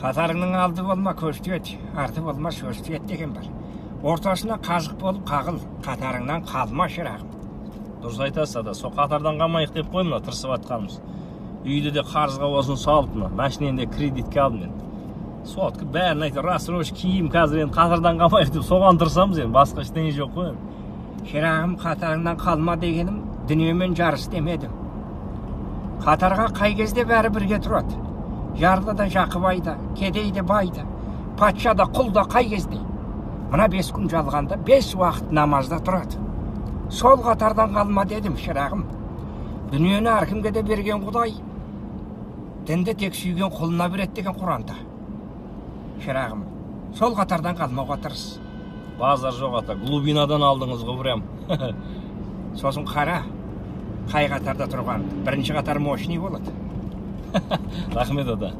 Қатарыңның алды болма көшті ет, арты болма сөзді ет деген бар. Ортасына қазық болып қағыл, қатарыңнан қалма шырағым. Дұрыс айтасыз ата, сол қатардан қалмайық деп қой мына тырысып атқанымыз. Үйді де қарызға осын салып мына, машинені де кредитке алдым мен. Сотқа бәрін айтып, рассрочка киім қазір енді қатардан қалмайық деп соған тырысамыз енді, басқа ештеңе жоқ қой. Шырағым, қатарыңнан қалма дегенім дүниемен жарыс демедім. Қатарға қай кезде бәрі бірге тұрады. Жарлы да жақыбай да, кедей де бай да, патша да құл да қай кезде. Мына 5 күн жалғанда 5 уақыт намазда тұрады. Сол қатардан қалма дедім, шырағым. Дүниені әркімге де берген Құдай, дінді тек сүйген құлына береді деген Құранда. Шырағым, сол қатардан қалмауға тырыс. Базар жоқ ата, глубинадан алдыңыз ғой прям. Сосын қара, қай қатарда тұрған, бірінші қатар мощный болады. Рахмет ата.